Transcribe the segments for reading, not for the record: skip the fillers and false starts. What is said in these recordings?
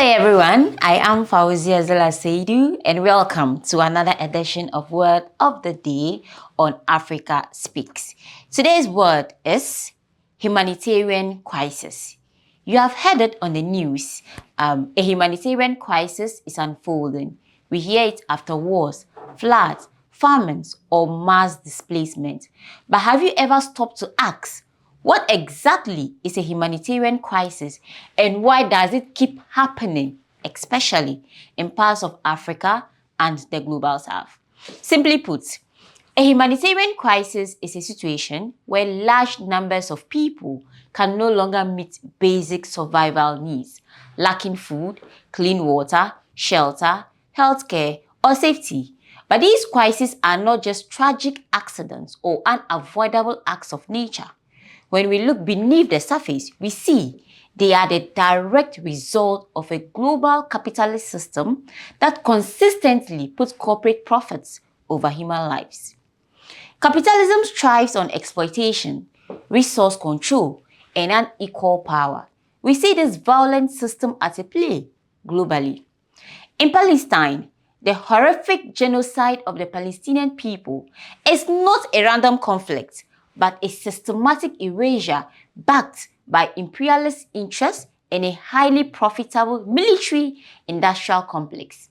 everyone, I am Fauzia Zela Seidu and welcome to another edition of Word of the Day on Africa Speaks. Today's word is humanitarian crisis. You have heard it on the news. A humanitarian crisis is unfolding. We hear it after wars, floods, famines, or mass displacement. But have you ever stopped to ask, what exactly is a humanitarian crisis and why does it keep happening, especially in parts of Africa and the global south? Simply put, a humanitarian crisis is a situation where large numbers of people can no longer meet basic survival needs, lacking food, clean water, shelter, healthcare, or safety. But these crises are not just tragic accidents or unavoidable acts of nature. When we look beneath the surface, we see they are the direct result of a global capitalist system that consistently puts corporate profits over human lives. Capitalism thrives on exploitation, resource control, and unequal power. We see this violent system at play globally. In Palestine, the horrific genocide of the Palestinian people is not a random conflict, but a systematic erasure backed by imperialist interests and a highly profitable military-industrial complex.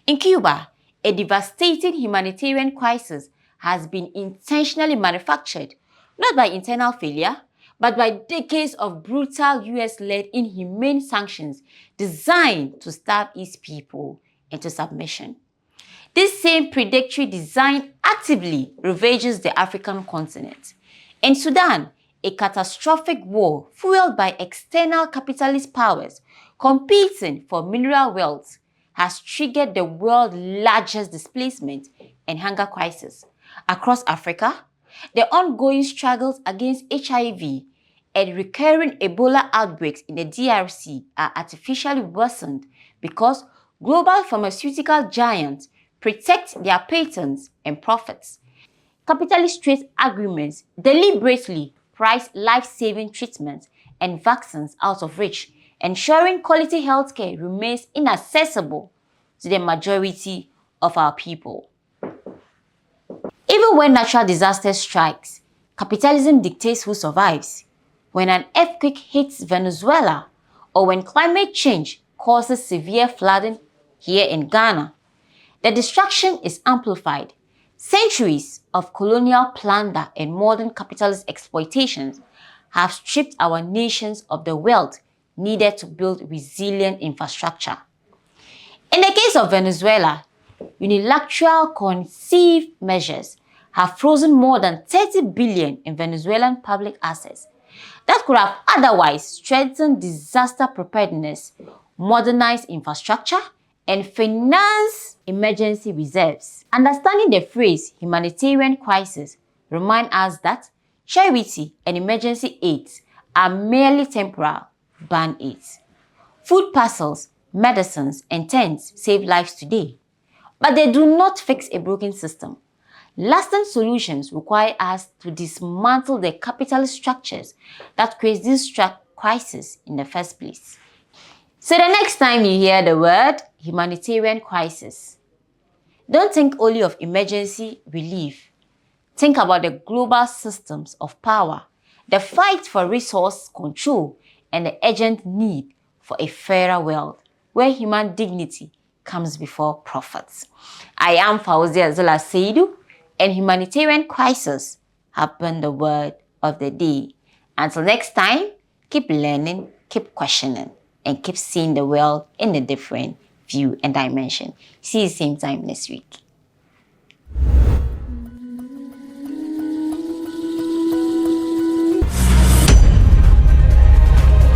In Cuba, a devastating humanitarian crisis has been intentionally manufactured, not by internal failure, but by decades of brutal US-led inhumane sanctions designed to starve its people into submission. This same predatory design actively ravages the African continent. In Sudan, a catastrophic war fueled by external capitalist powers competing for mineral wealth has triggered the world's largest displacement and hunger crisis. Across Africa, the ongoing struggles against HIV and recurring Ebola outbreaks in the DRC are artificially worsened because global pharmaceutical giants protect their patents and profits. Capitalist trade agreements deliberately price life-saving treatments and vaccines out of reach, ensuring quality healthcare remains inaccessible to the majority of our people. Even when natural disaster strikes, capitalism dictates who survives. When an earthquake hits Venezuela, or when climate change causes severe flooding here in Ghana, the destruction is amplified. Centuries of colonial plunder and modern capitalist exploitations have stripped our nations of the wealth needed to build resilient infrastructure. In the case of Venezuela, unilateral conceived measures have frozen more than 30 billion in Venezuelan public assets that could have otherwise strengthened disaster preparedness, modernized infrastructure, and finance emergency reserves. Understanding the phrase humanitarian crisis reminds us that charity and emergency aids are merely temporal band-aids. Food parcels, medicines, and tents save lives today, but they do not fix a broken system. Lasting solutions require us to dismantle the capitalist structures that create this crisis in the first place. So the next time you hear the word humanitarian crisis, don't think only of emergency relief. Think about the global systems of power, the fight for resource control, and the urgent need for a fairer world where human dignity comes before profits. I am Fauzia Zola Seidu, and humanitarian crisis have been the word of the day. Until next time, keep learning, keep questioning, and keep seeing the world in a different view and dimension. See you same time next week.